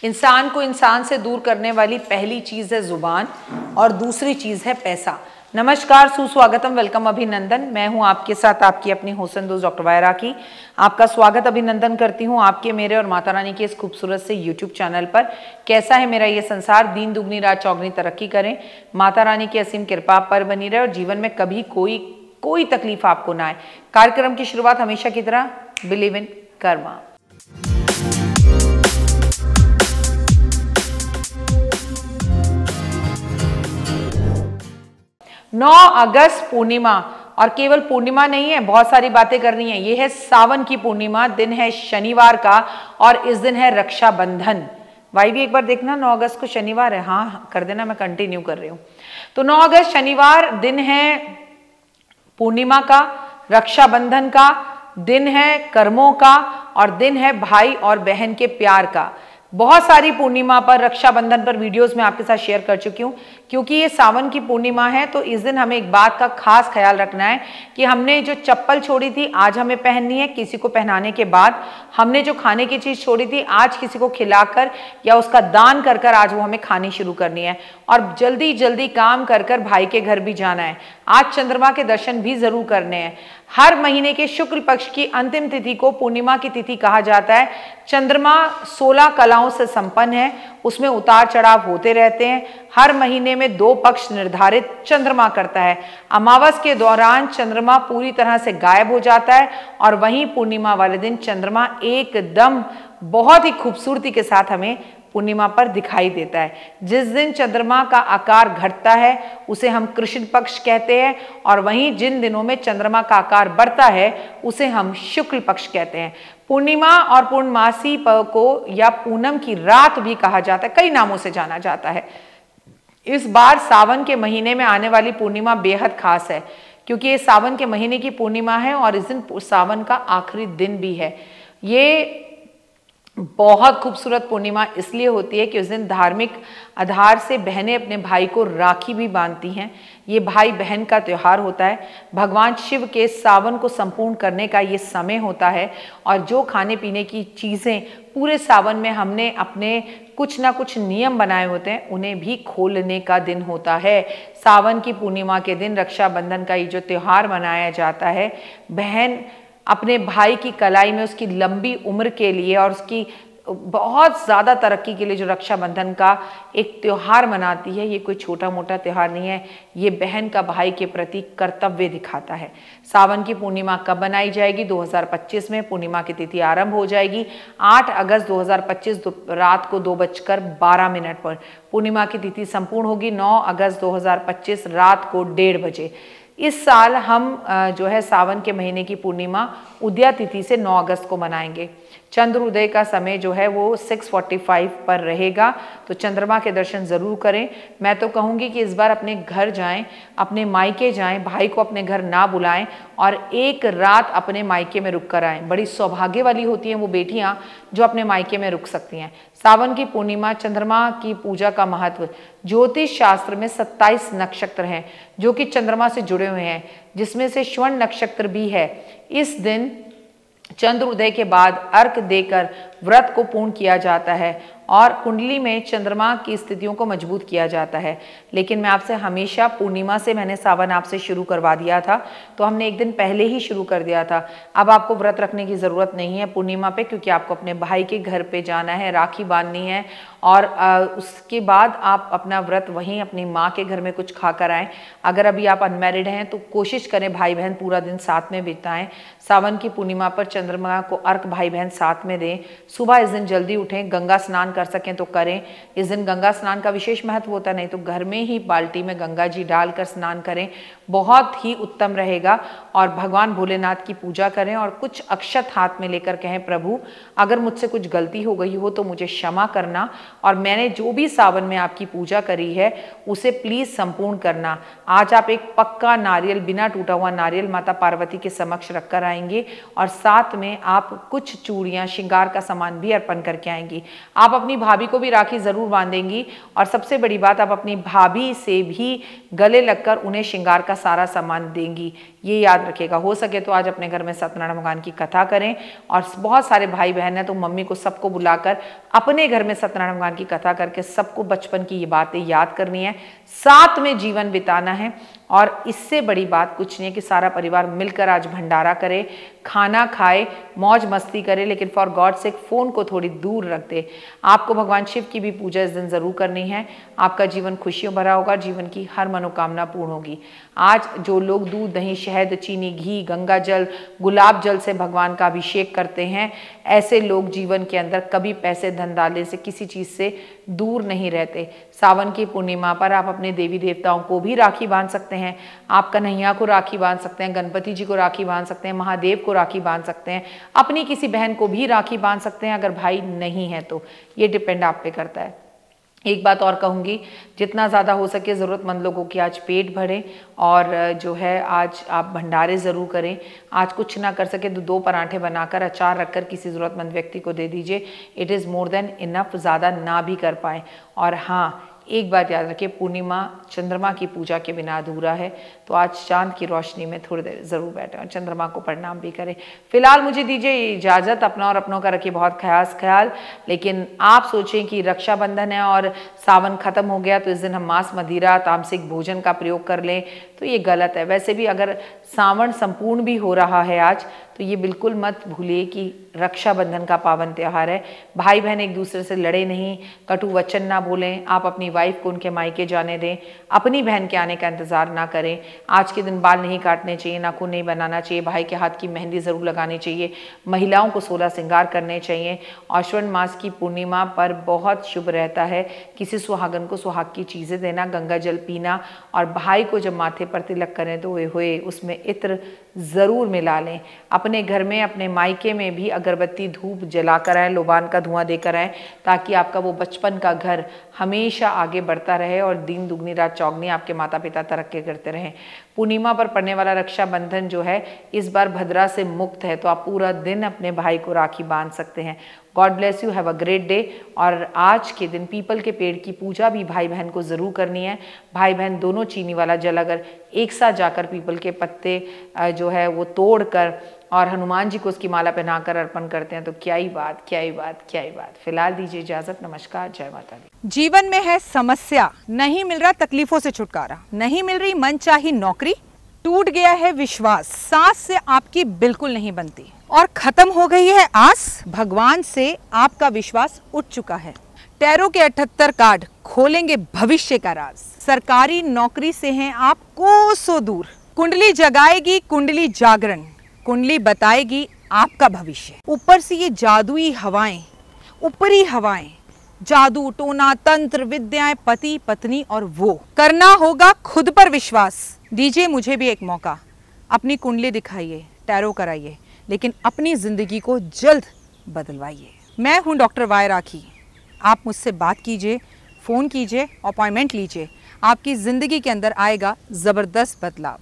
इंसान को इंसान से दूर करने वाली पहली चीज है जुबान और दूसरी चीज है पैसा। नमस्कार, सुस्वागतम, वेलकम, अभिनंदन। मैं हूं आपके साथ आपकी अपनी होसन दोस्त डॉक्टर वायरा की। आपका स्वागत अभिनंदन करती हूं आपके, मेरे और माता रानी के इस खूबसूरत से यूट्यूब चैनल पर। कैसा है मेरा ये संसार, दिन दुगनी रात चौगनी तरक्की करें, माता रानी की असीम कृपा पर बनी रहे और जीवन में कभी कोई तकलीफ आपको ना आए। कार्यक्रम की शुरुआत हमेशा की तरह बिलीव इन कर्मा। 9 अगस्त पूर्णिमा, और केवल पूर्णिमा नहीं है, बहुत सारी बातें करनी है। ये है सावन की पूर्णिमा, दिन है शनिवार का और इस दिन है रक्षाबंधन। भाई भी एक बार देखना, 9 अगस्त को शनिवार है। हाँ कर देना, मैं कंटिन्यू कर रही हूँ। तो 9 अगस्त शनिवार दिन है पूर्णिमा का, रक्षाबंधन का दिन है, कर्मों का, और दिन है भाई और बहन के प्यार का। बहुत सारी पूर्णिमा पर, रक्षाबंधन पर वीडियोस में आपके साथ शेयर कर चुकी हूँ। क्योंकि ये सावन की पूर्णिमा है तो इस दिन हमें एक बात का खास ख्याल रखना है कि हमने जो चप्पल छोड़ी थी आज हमें पहननी है। किसी को पहनाने के बाद हमने जो खाने की चीज छोड़ी थी आज किसी को खिलाकर या उसका दान कर कर आज वो हमें खानी शुरू करनी है। और जल्दी जल्दी काम कर कर भाई के घर भी जाना है। आज चंद्रमा के दर्शन भी जरूर करने हैं। हर महीने के शुक्ल पक्ष की अंतिम तिथि को पूर्णिमा की तिथि कहा जाता है। चंद्रमा 16 कलाओं से संपन्न है, उसमें उतार चढ़ाव होते रहते हैं। हर महीने में 2 पक्ष निर्धारित चंद्रमा करता है। अमावस के दौरान चंद्रमा पूरी तरह से गायब हो जाता है और वहीं पूर्णिमा वाले दिन चंद्रमा एकदम बहुत ही खूबसूरती के साथ हमें पूर्णिमा पर दिखाई देता है। जिस दिन चंद्रमा का आकार घटता है उसे हम कृष्ण पक्ष कहते हैं और वहीं जिन दिनों में चंद्रमा का आकार बढ़ता है उसे हम शुक्ल पक्ष कहते हैं। पूर्णिमा और पूर्णमासी को या पूनम की रात भी कहा जाता है, कई नामों से जाना जाता है। इस बार सावन के महीने में आने वाली पूर्णिमा बेहद खास है क्योंकि ये सावन के महीने की पूर्णिमा है और इस दिन सावन का आखिरी दिन भी है। ये बहुत खूबसूरत पूर्णिमा इसलिए होती है कि उस दिन धार्मिक आधार से बहनें अपने भाई को राखी भी बांधती हैं। ये भाई बहन का त्योहार होता है। भगवान शिव के सावन को संपूर्ण करने का ये समय होता है और जो खाने पीने की चीज़ें पूरे सावन में हमने अपने कुछ ना कुछ नियम बनाए होते हैं उन्हें भी खोलने का दिन होता है। सावन की पूर्णिमा के दिन रक्षाबंधन का ये जो त्योहार मनाया जाता है, बहन अपने भाई की कलाई में उसकी लंबी उम्र के लिए और उसकी बहुत ज़्यादा तरक्की के लिए जो रक्षाबंधन का एक त्योहार मनाती है। ये कोई छोटा मोटा त्योहार नहीं है, ये बहन का भाई के प्रति कर्तव्य दिखाता है। सावन की पूर्णिमा कब बनाई जाएगी? 2025 में पूर्णिमा की तिथि आरंभ हो जाएगी 8 अगस्त 2025 रात को 2:12 पर। पूर्णिमा की तिथि संपूर्ण होगी 9 अगस्त 2025 रात को 1:30 बजे। इस साल हम जो है सावन के महीने की पूर्णिमा उदया तिथि से 9 अगस्त को मनाएंगे। चंद्र उदय का समय जो है वो 6:45 पर रहेगा, तो चंद्रमा के दर्शन जरूर करें। मैं तो कहूँगी कि इस बार अपने घर जाएं, अपने मायके जाएं, भाई को अपने घर ना बुलाएं और एक रात अपने मायके में रुक कर आएँ। बड़ी सौभाग्य वाली होती हैं वो बेटियां जो अपने मायके में रुक सकती हैं। सावन की पूर्णिमा, चंद्रमा की पूजा का महत्व। ज्योतिष शास्त्र में 27 नक्षत्र हैं जो कि चंद्रमा से जुड़े हुए हैं, जिसमें से श्रवण नक्षत्र भी है। इस दिन चंद्र उदय के बाद अर्घ देकर व्रत को पूर्ण किया जाता है और कुंडली में चंद्रमा की स्थितियों को मजबूत किया जाता है। लेकिन मैं आपसे हमेशा पूर्णिमा से, मैंने सावन आपसे शुरू करवा दिया था तो हमने एक दिन पहले ही शुरू कर दिया था। अब आपको व्रत रखने की ज़रूरत नहीं है पूर्णिमा पे, क्योंकि आपको अपने भाई के घर पे जाना है, राखी बांधनी है और उसके बाद आप अपना व्रत वहीं अपनी माँ के घर में कुछ खा कर आएँ। अगर अभी आप अनमैरिड हैं तो कोशिश करें भाई बहन पूरा दिन साथ में बिताएं। सावन की पूर्णिमा पर चंद्रमा को अर्घ भाई बहन साथ में दें। सुबह इस दिन जल्दी उठें, गंगा स्नान कर सकें तो करें। इस दिन गंगा स्नान का विशेष महत्व होता है, नहीं तो घर में ही बाल्टी में गंगा जी डालकर स्नान करें, बहुत ही उत्तम रहेगा। और भगवान भोलेनाथ की पूजा करें और कुछ अक्षत हाथ में लेकर कहें, प्रभु अगर मुझसे कुछ गलती हो गई हो तो मुझे क्षमा करना और मैंने जो भी सावन में आपकी पूजा करी है उसे प्लीज संपूर्ण करना। आज आप एक पक्का नारियल, बिना टूटा हुआ नारियल माता पार्वती के समक्ष रखकर आएंगे और साथ में आप कुछ चूड़ियां, श्रृंगार का सामान भी अर्पण करके आएंगी। आप अपनी भाभी को भी राखी जरूर बांधेंगी और सबसे बड़ी बात, आप अपनी भाभी से भी गले लगकर उन्हें श्रृंगार का सारा सामान देंगी। ये याद रखिएगा। हो सके तो आज अपने घर में सत्यनारायण भगवान की कथा करें, और बहुत सारे भाई बहन हैं तो मम्मी को सबको बुलाकर अपने घर में सत्यनारायण भगवान की कथा करके सबको बचपन की ये बातें याद करनी है, साथ में जीवन बिताना है। और इससे बड़ी बात कुछ नहीं है कि सारा परिवार मिलकर आज भंडारा करे, खाना खाए, मौज मस्ती करे, लेकिन फॉर गॉड सेक फ़ोन को थोड़ी दूर रख दे। आपको भगवान शिव की भी पूजा इस दिन ज़रूर करनी है। आपका जीवन खुशियों भरा होगा, जीवन की हर मनोकामना पूर्ण होगी। आज जो लोग दूध, दही, शहद, चीनी, घी, गंगा जल, गुलाब जल से भगवान का अभिषेक करते हैं, ऐसे लोग जीवन के अंदर कभी पैसे धंधाले से किसी चीज़ से दूर नहीं रहते। सावन की पूर्णिमा पर आप अपने देवी देवताओं को भी राखी बांध सकते हैं। आप कन्हैया को राखी बांध सकते हैं, गणपति जी को राखी बांध सकते हैं, महादेव को राखी बांध सकते हैं, अपनी किसी बहन को भी राखी बांध सकते हैं अगर भाई नहीं है तो। ये डिपेंड आप पे करता है। एक बात और कहूँगी, जितना ज़्यादा हो सके ज़रूरतमंद लोगों की आज पेट भरें, और जो है आज आप भंडारे ज़रूर करें। आज कुछ ना कर सके तो 2 पराठे बनाकर अचार रखकर किसी ज़रूरतमंद व्यक्ति को दे दीजिए। It is more than enough, ज़्यादा ना भी कर पाएँ। और हाँ, एक बात याद रखिए, पूर्णिमा चंद्रमा की पूजा के बिना अधूरा है, तो आज चांद की रोशनी में थोड़ी देर ज़रूर बैठें और चंद्रमा को प्रणाम भी करें। फिलहाल मुझे दीजिए इजाज़त, अपना और अपनों का रखिए बहुत खास ख्याल। लेकिन आप सोचें कि रक्षाबंधन है और सावन ख़त्म हो गया तो इस दिन हम मांस, मदिरा, तामसिक भोजन का प्रयोग कर लें, तो ये गलत है। वैसे भी अगर सावन संपूर्ण भी हो रहा है आज, तो ये बिल्कुल मत भूलिए कि रक्षाबंधन का पावन त्यौहार है। भाई बहन एक दूसरे से लड़े नहीं, कटु वचन ना बोलें, आप अपनी वाइफ को उनके मायके जाने दें, अपनी बहन के आने का इंतज़ार ना करें। आज के दिन बाल नहीं काटने चाहिए, नाखून नहीं बनाना चाहिए, भाई के हाथ की मेहंदी ज़रूर लगानी चाहिए, महिलाओं को 16 श्रृंगार करने चाहिए। और श्रावण मास की पूर्णिमा पर बहुत शुभ रहता है किसी सुहागन को सुहाग की चीज़ें देना, गंगा जल पीना, और भाई को जब माथे पर तिलक करें तो हुए उसमें इत्र ज़रूर मिला लें। अपने घर में, अपने मायके में भी अगरबत्ती धूप जलाकर आएँ, लोबान का धुआं देकर आएँ, ताकि आपका वो बचपन का घर हमेशा आगे बढ़ता रहे और दिन दुगनी रात चौगनी आपके माता पिता तरक्की करते रहें। पूर्णिमा पर पड़ने वाला रक्षाबंधन जो है इस बार भद्रा से मुक्त है, तो आप पूरा दिन अपने भाई को राखी बांध सकते हैं। God bless you, have a great day. और आज के दिन पीपल के पेड़ की पूजा भी भाई बहन को ज़रूर करनी है। भाई बहन दोनों चीनी वाला जल अगर एक साथ जाकर पीपल के पत्ते जो है वो तोड़कर और हनुमान जी को उसकी माला पहनाकर अर्पण करते हैं, तो क्या ही बात, क्या ही बात, क्या ही बात। फिलहाल दीजिए इजाज़त, नमस्कार, जय माता दी। जीवन में है समस्या, नहीं मिल रहा तकलीफों से छुटकारा, नहीं मिल रही मनचाही नौकरी, टूट गया है विश्वास, सांस से आपकी बिल्कुल नहीं बनती और खत्म हो गई है आस, भगवान से आपका विश्वास उठ चुका है। टैरो के 78 कार्ड खोलेंगे भविष्य का राज। सरकारी नौकरी से हैं आप कोसों दूर, कुंडली जगाएगी कुंडली जागरण, कुंडली बताएगी आपका भविष्य। ऊपर से ये जादुई हवाएं, ऊपरी हवाएं, जादू टोना तंत्र विद्याएं, पति पत्नी और वो, करना होगा खुद पर विश्वास। दीजिए मुझे भी एक मौका, अपनी कुंडली दिखाइए, टैरो कराइए, लेकिन अपनी जिंदगी को जल्द बदलवाइए। मैं हूं डॉक्टर वाई राखी, आप मुझसे बात कीजिए, फ़ोन कीजिए, अपॉइंटमेंट लीजिए, आपकी ज़िंदगी के अंदर आएगा ज़बरदस्त बदलाव।